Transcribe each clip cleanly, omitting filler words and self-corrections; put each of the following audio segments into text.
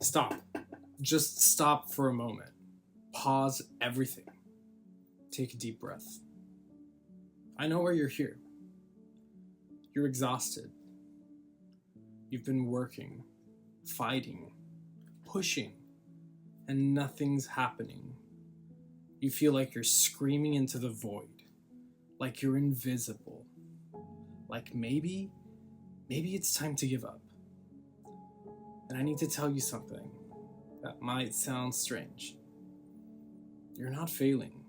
Stop. Just stop for a moment. Pause everything. Take a deep breath. I know why you're here. You're exhausted. You've been working, fighting, pushing, and nothing's happening. You feel like you're screaming into the void, like you're invisible, like maybe it's time to give up. And I need to tell you something that might sound strange. You're not failing.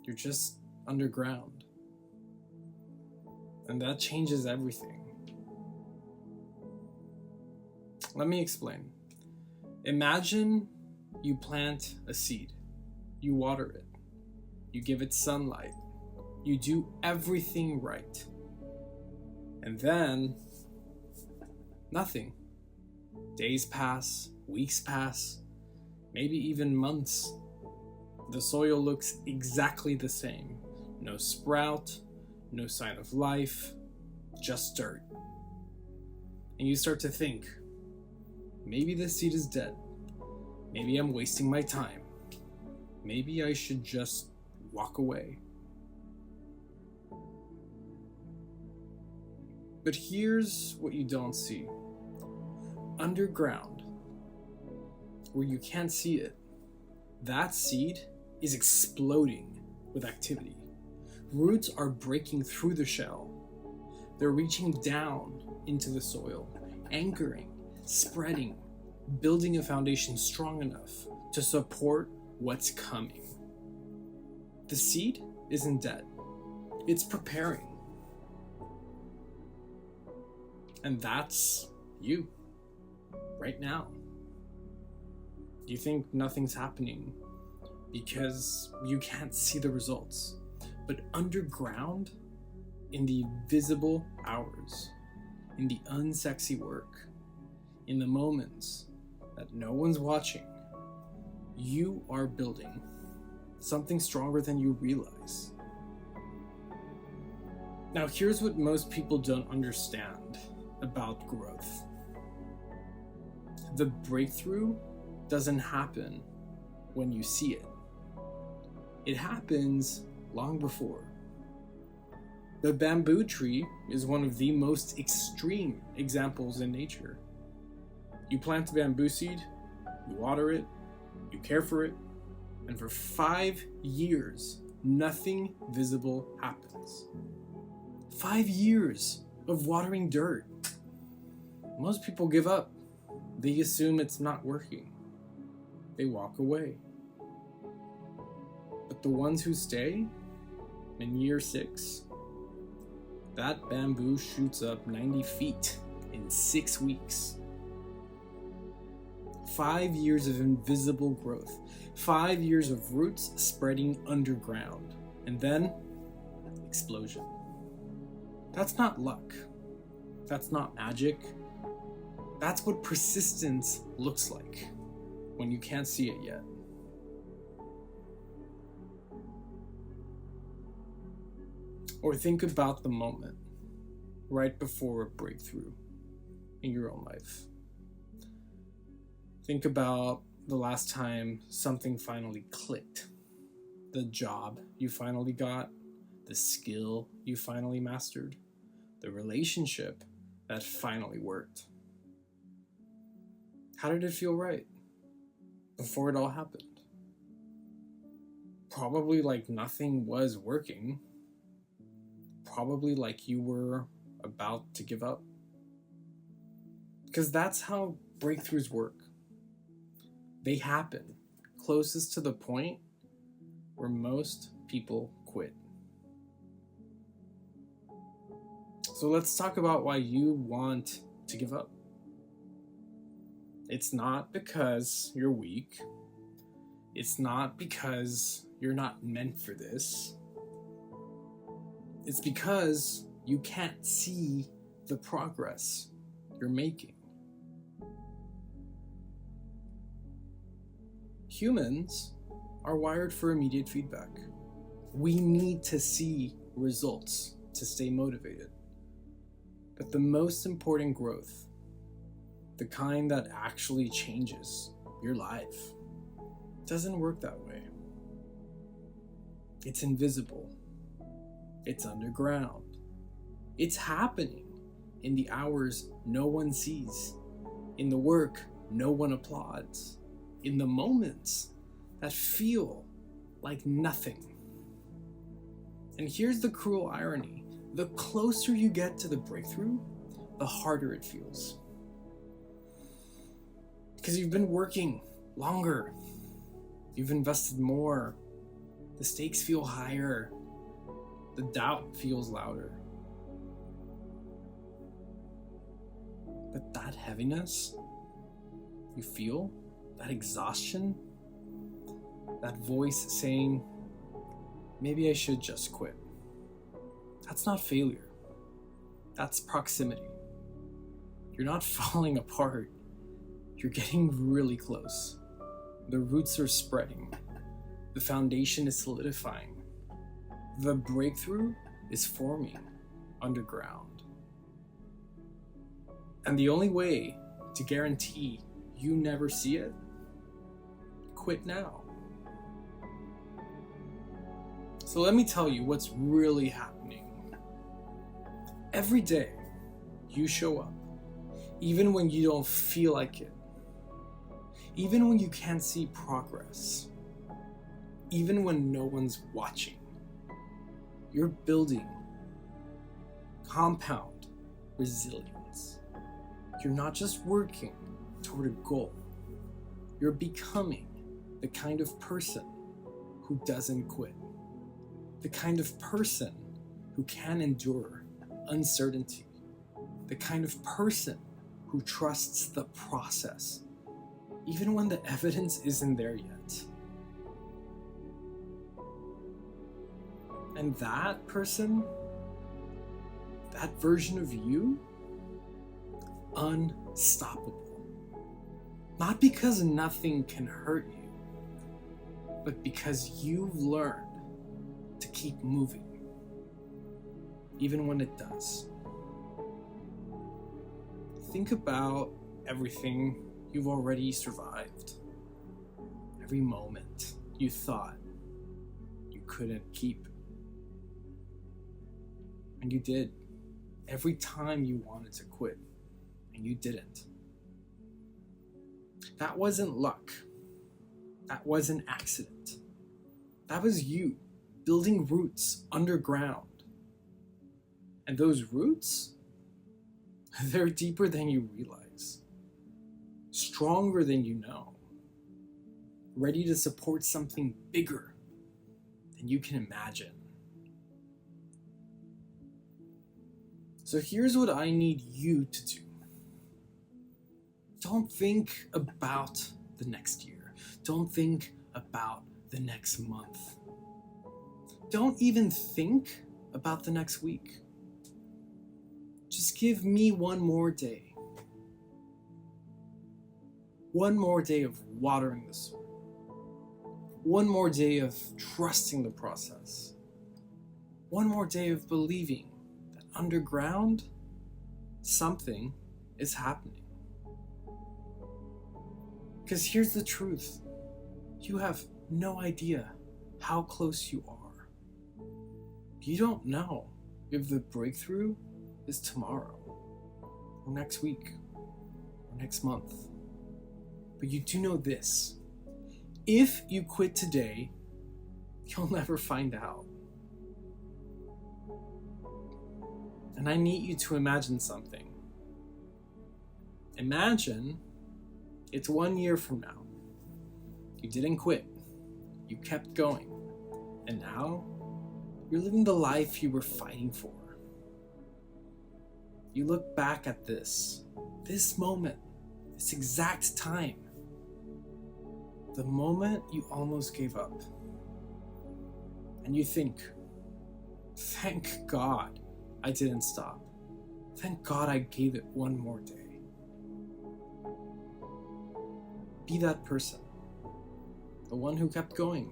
You're just underground. And that changes everything. Let me explain. Imagine you plant a seed. You water it. You give it sunlight. You do everything right. And then, nothing. Days pass, weeks pass, maybe even months. The soil looks exactly the same. No sprout, no sign of life, just dirt. And you start to think, maybe this seed is dead. Maybe I'm wasting my time. Maybe I should just walk away. But here's what you don't see. Underground, where you can't see it, that seed is exploding with activity. Roots are breaking through the shell. They're reaching down into the soil, anchoring, spreading, building a foundation strong enough to support what's coming. The seed isn't dead. It's preparing. And that's you, right now. You think nothing's happening because you can't see the results. But underground, in the visible hours, in the unsexy work, in the moments that no one's watching, you are building something stronger than you realize. Now, here's what most people don't understand about growth. The breakthrough doesn't happen when you see it. It happens long before. The bamboo tree is one of the most extreme examples in nature. You plant a bamboo seed, you water it, you care for it, and for 5 years, nothing visible happens. 5 years of watering dirt. Most people give up. They assume it's not working. They walk away. But the ones who stay, in year 6, that bamboo shoots up 90 feet in 6 weeks. 5 years of invisible growth. 5 years of roots spreading underground. And then, explosion. That's not luck. That's not magic. That's what persistence looks like when you can't see it yet. Or think about the moment right before a breakthrough in your own life. Think about the last time something finally clicked. The job you finally got, the skill you finally mastered, the relationship that finally worked. How did it feel right before it all happened? Probably like nothing was working. Probably like you were about to give up. Because that's how breakthroughs work. They happen closest to the point where most people quit. So let's talk about why you want to give up. It's not because you're weak. It's not because you're not meant for this. It's because you can't see the progress you're making. Humans are wired for immediate feedback. We need to see results to stay motivated. But the most important growth, the kind that actually changes your life. It doesn't work that way. It's invisible. It's underground. It's happening in the hours no one sees, in the work no one applauds, in the moments that feel like nothing. And here's the cruel irony. The closer you get to the breakthrough, the harder it feels. Because you've been working longer. You've invested more. The stakes feel higher. The doubt feels louder. But that heaviness you feel, that exhaustion, that voice saying, maybe I should just quit. That's not failure. That's proximity. You're not falling apart. You're getting really close. The roots are spreading. The foundation is solidifying. The breakthrough is forming underground. And the only way to guarantee you never see it, quit now. So let me tell you what's really happening. Every day you show up, even when you don't feel like it, even when you can't see progress, even when no one's watching. You're building compound resilience. You're not just working toward a goal. You're becoming the kind of person who doesn't quit. The kind of person who can endure uncertainty. The kind of person who trusts the process, even when the evidence isn't there yet. And that person, that version of you, unstoppable. Not because nothing can hurt you, but because you've learned to keep moving, even when it does. Think about everything you've already survived. Every moment you thought you couldn't keep. And you did. Every time you wanted to quit, and you didn't. That wasn't luck. That wasn't accident. That was you building roots underground. And those roots, they're deeper than you realize. Stronger than you know. Ready to support something bigger than you can imagine. So here's what I need you to do. Don't think about the next year. Don't think about the next month. Don't even think about the next week. Just give me one more day. One more day of watering the soil. One more day of trusting the process. One more day of believing that underground, something is happening. Because here's the truth. You have no idea how close you are. You don't know if the breakthrough is tomorrow, or next week, or next month. But you do know this. If you quit today, you'll never find out. And I need you to imagine something. Imagine it's 1 year from now. You didn't quit. You kept going. And now, you're living the life you were fighting for. You look back at this moment, this exact time. The moment you almost gave up. And you think, thank God I didn't stop. Thank God I gave it one more day. Be that person. The one who kept going.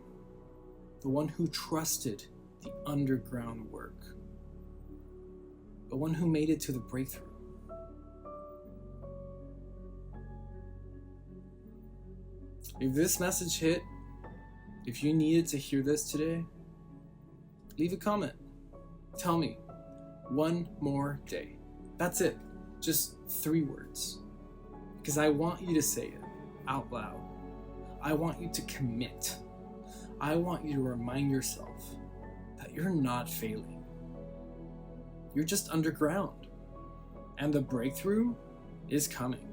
The one who trusted the underground work. The one who made it to the breakthrough. If this message hit, if you needed to hear this today, leave a comment. Tell me, one more day. That's it. Just 3 words. Because I want you to say it out loud. I want you to commit. I want you to remind yourself that you're not failing. You're just underground. And the breakthrough is coming.